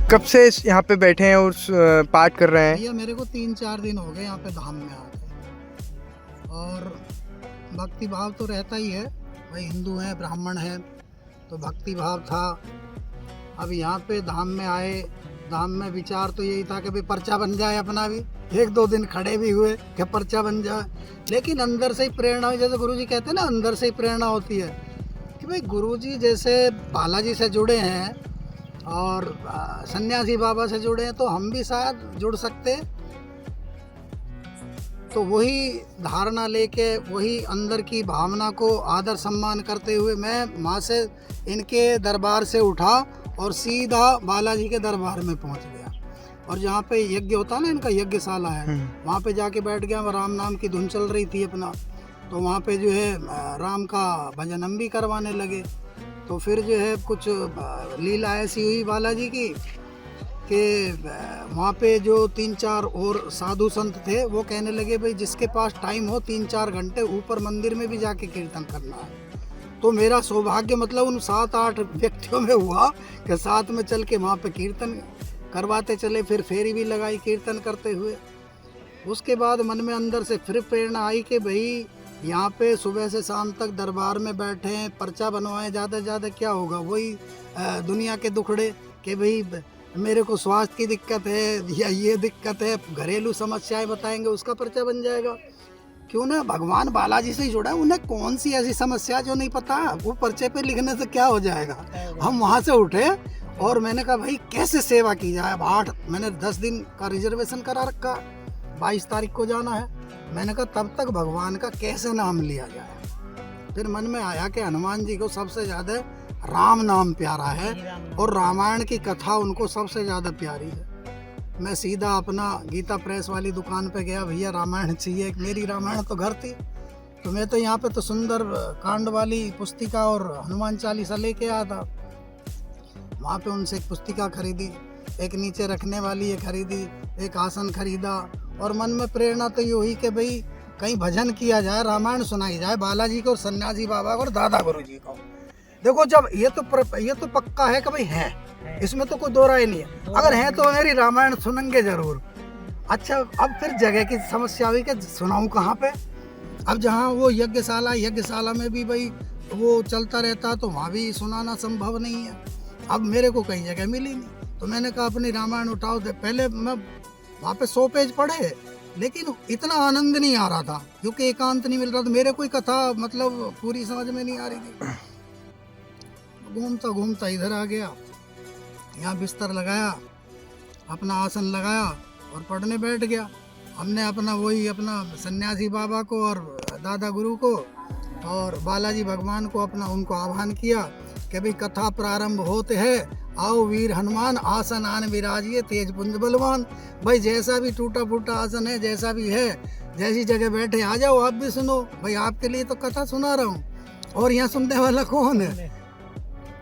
कब से यहाँ पे बैठे हैं और पाठ कर रहे हैं? भैया मेरे को 3-4 दिन हो गए यहाँ पे धाम में आके, और भक्ति भाव तो रहता ही है भाई, हिंदू हैं ब्राह्मण हैं तो भक्ति भाव था। अब यहाँ पे धाम में आए, धाम में विचार तो यही था कि भाई पर्चा बन जाए अपना भी, 1-2 दिन खड़े भी हुए कि पर्चा बन जाए, लेकिन अंदर से ही प्रेरणा हुई। जैसे गुरुजी कहते हैं ना, अंदर से ही प्रेरणा होती है कि भाई गुरुजी जैसे बालाजी से जुड़े हैं और सन्यासी बाबा से जुड़े हैं तो हम भी शायद जुड़ सकते। तो वही धारणा लेके, वही अंदर की भावना को आदर सम्मान करते हुए मैं वहाँ से इनके दरबार से उठा और सीधा बालाजी के दरबार में पहुँच गया। और जहाँ पे यज्ञ होता है ना, इनका यज्ञशाला है, वहाँ पे जाके बैठ गया। राम नाम की धुन चल रही थी अपना, तो वहाँ पे जो है राम का भजन हम भी करवाने लगे। तो फिर जो है कुछ लीला ऐसी हुई बालाजी की कि वहाँ पे जो 3-4 और साधु संत थे वो कहने लगे भाई जिसके पास टाइम हो 3-4 घंटे ऊपर मंदिर में भी जाके कीर्तन करना है। तो मेरा सौभाग्य मतलब उन 7-8 व्यक्तियों में हुआ कि साथ में चल के वहाँ पे कीर्तन करवाते चले, फिर फेरी भी लगाई कीर्तन करते हुए। उसके बाद मन में अंदर से फिर प्रेरणा आई कि भाई यहाँ पे सुबह से शाम तक दरबार में बैठे हैं, पर्चा बनवाएं, ज़्यादा से ज़्यादा क्या होगा, वही दुनिया के दुखड़े कि भाई मेरे को स्वास्थ्य की दिक्कत है या ये दिक्कत है, घरेलू समस्याएं बताएंगे, उसका पर्चा बन जाएगा। क्यों ना, भगवान बालाजी से ही जुड़ा है, उन्हें कौन सी ऐसी समस्या जो नहीं पता, वो पर्चे पे लिखने से क्या हो जाएगा। हम वहाँ से उठे और मैंने कहा भाई कैसे सेवा की जाए। अब मैंने 10 दिन का रिजर्वेशन करा रखा, 22 तारीख को जाना है। मैंने कहा तब तक भगवान का कैसे नाम लिया जाए। फिर मन में आया कि हनुमान जी को सबसे ज़्यादा राम नाम प्यारा है और रामायण की कथा उनको सबसे ज़्यादा प्यारी है। मैं सीधा अपना गीता प्रेस वाली दुकान पे गया, भैया रामायण चाहिए। मेरी रामायण तो घर थी, तो मैं तो यहाँ पे तो सुंदर कांड वाली पुस्तिका और हनुमान चालीसा लेके आया था। वहाँ पे उनसे एक पुस्तिका खरीदी, एक नीचे रखने वाली ये खरीदी, एक आसन खरीदा, और मन में प्रेरणा तो ये हुई कि भाई कहीं भजन किया जाए, रामायण सुनाई जाए बालाजी को और सन्यासी बाबा को और दादा गुरु जी को। देखो जब ये तो पक्का है कि भाई है, इसमें तो कोई दो राय नहीं है। अगर है तो मेरी रामायण सुनेंगे जरूर। अच्छा, अब फिर जगह की समस्या हुई कि सुनाऊं कहाँ पे। अब जहाँ वो यज्ञशाला में भी भाई वो चलता रहता तो वहाँ भी सुनाना संभव नहीं है। अब मेरे को कहीं जगह मिली नहीं, तो मैंने कहा अपनी रामायण उठाओ। पहले मैं वहाँ पे 100 पेज पढ़े, लेकिन इतना आनंद नहीं आ रहा था क्योंकि एकांत नहीं मिल रहा था। मेरे कोई कथा मतलब पूरी समझ में नहीं आ रही थी। घूमता घूमता इधर आ गया, यहाँ बिस्तर लगाया, अपना आसन लगाया और पढ़ने बैठ गया। हमने अपना सन्यासी बाबा को और दादा गुरु को और बालाजी भगवान को उनको आह्वान किया कि भाई कथा प्रारंभ होते है, आओ वीर हनुमान आसन आन विराजिए तेज पुंज बलवान। भाई जैसा भी टूटा फूटा आसन है, जैसा भी है, जैसी जगह बैठे आ जाओ, आप भी सुनो। भाई आपके लिए तो कथा सुना रहा हूँ, और यहाँ सुनने वाला कौन है।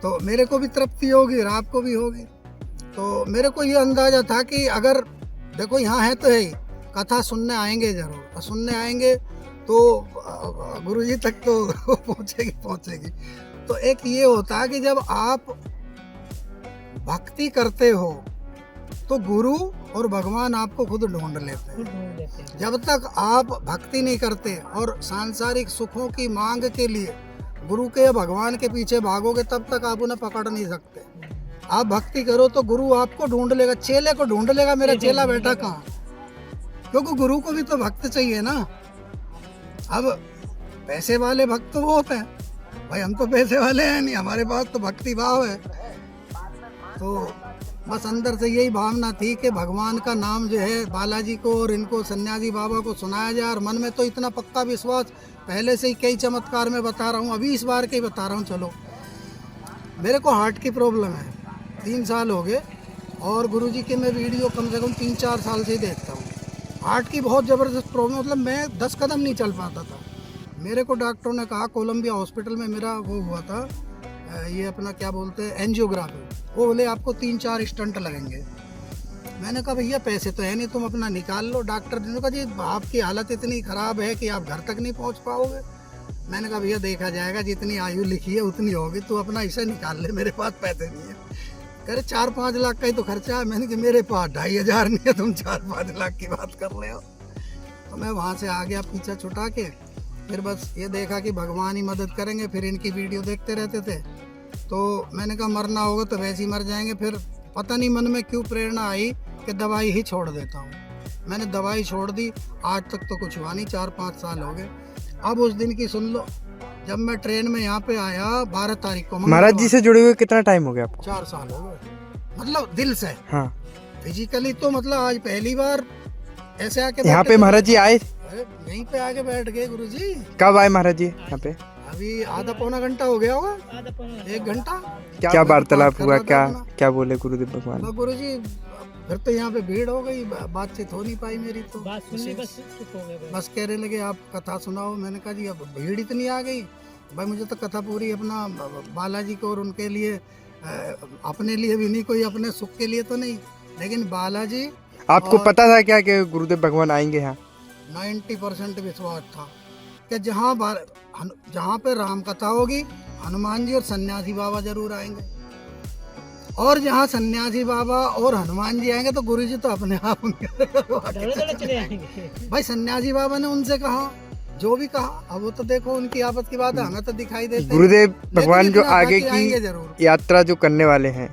तो मेरे को भी तृप्ति होगी और आपको भी होगी। तो मेरे को ये अंदाजा था कि अगर देखो यहाँ है तो है, कथा सुनने आएंगे जरूर, और सुनने आएंगे तो गुरुजी तक तो पहुँचेगी। तो एक ये होता है कि जब आप भक्ति करते हो तो गुरु और भगवान आपको खुद ढूंढ लेते हैं। जब तक आप भक्ति नहीं करते और सांसारिक सुखों की मांग के लिए गुरु के या भगवान के पीछे भागोगे, तब तक आप उन्हें पकड़ नहीं सकते। आप भक्ति करो तो गुरु आपको ढूंढ लेगा, चेले को ढूंढ लेगा, मेरा चेला बैठा कहाँ, क्योंकि गुरु को भी तो भक्त चाहिए ना। अब पैसे वाले भक्त तो वो होते हैं, भाई हम तो पैसे वाले हैं नहीं, हमारे पास तो भक्ति भाव है। तो बस अंदर से यही भावना थी कि भगवान का नाम जो है बालाजी को और इनको सन्यासी बाबा को सुनाया जाए। और मन में तो इतना पक्का विश्वास, पहले से ही कई चमत्कार में बता रहा हूँ, अभी इस बार के ही बता रहा हूँ। चलो, मेरे को हार्ट की प्रॉब्लम है, 3 साल हो गए, और गुरुजी के मैं वीडियो कम से कम 3-4 साल से ही देखता हूँ। हार्ट की बहुत ज़बरदस्त प्रॉब्लम, मतलब मैं 10 कदम नहीं चल पाता था। मेरे को डॉक्टरों ने कहा, कोलंबिया हॉस्पिटल में मेरा वो हुआ था, ये अपना क्या बोलते हैं एंजियोग्राफी, वो बोले आपको 3-4 स्टंट लगेंगे। मैंने कहा भैया पैसे तो है नहीं, तुम अपना निकाल लो। डॉक्टर ने कहा जी आपकी हालत इतनी ख़राब है कि आप घर तक नहीं पहुंच पाओगे। मैंने कहा भैया देखा जाएगा, जितनी आयु लिखी है उतनी होगी, तू अपना इसे निकाल ले, मेरे पास पैसे नहीं है। कह रहे 4-5 लाख का ही तो खर्चा है। मैंने कहा मेरे पास 2,500 नहीं है, तुम 4-5 लाख की बात कर रहे हो। तो मैं वहाँ से आ गया पीछा छुटा के। फिर बस ये देखा कि भगवान ही मदद करेंगे। फिर इनकी वीडियो देखते रहते थे, तो मैंने कहा मरना होगा तो वैसे ही मर जाएंगे। फिर पता नहीं मन में क्यों प्रेरणा आई कि दवाई ही छोड़ देता हूँ। मैंने दवाई छोड़ दी। आज तक तो कुछ हुआ नहीं, 4-5 साल हो गए। अब उस दिन की सुन लो, जब मैं ट्रेन में यहाँ पे आया 12 तारीख को, महाराज जी से जुड़े हुए कितना टाइम हो गया आपको? 4 साल हो गए, मतलब दिल से। हाँ। फिजिकली तो मतलब आज पहली बार ऐसे आके यहाँ पे बैठे थे। महाराज जी आए? अरे यहीं पे आके बैठ गए गुरुजी। कब आए महाराज जी यहाँ पे? अभी आधा पौना घंटा हो गया होगा, 1 घंटा। क्या वार्तालाप हुआ, कर रहा था क्या बोले गुरुदेव भगवान? तो गुरुजी फिर तो यहाँ पे भीड़ हो गई, बातचीत हो नहीं पाई मेरी। तो बात सुन ली, बस चुप हो गए। बस कहने लगे आप कथा सुनाओ। मैंने कहा जी अब भीड़ इतनी आ गई भाई, मुझे तो कथा पूरी अपना बालाजी को और उनके लिए, अपने लिए भी नहीं, कोई अपने सुख के लिए तो नहीं, लेकिन बालाजी। आपको पता था क्या कि गुरुदेव भगवान आएंगे यहाँ? 90% विश्वास था कि जहाँ पे राम कथा होगी, हनुमान जी और सन्यासी बाबा जरूर आएंगे। और जहाँ सन्यासी बाबा और हनुमान जी आएंगे तो गुरु जी तो अपने आप चले आएंगे। भाई सन्यासी बाबा ने उनसे कहा जो भी कहा। अब वो तो देखो उनकी आपस की बात है, हमें तो दिखाई देती। गुरुदेव भगवान जो आगे आएंगे की जरूर। यात्रा जो करने वाले हैं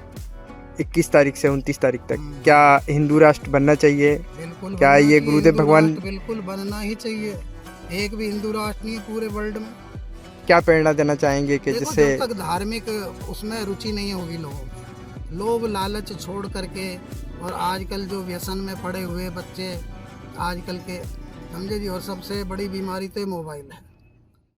21 तारीख से 29 तारीख तक, क्या हिंदू राष्ट्र बनना चाहिए? बिल्कुल क्या ये गुरुदेव भगवान बिल्कुल बनना ही चाहिए। एक भी हिंदू राष्ट्र नहीं है पूरे वर्ल्ड में। क्या प्रेरणा देना चाहेंगे कि जिससे जब तक धार्मिक उसमें रुचि नहीं होगी लोगों की, लोभ लालच छोड़ करके, और आजकल जो व्यसन में पड़े हुए बच्चे आजकल के, समझे जी, और सबसे बड़ी बीमारी तो मोबाइल है।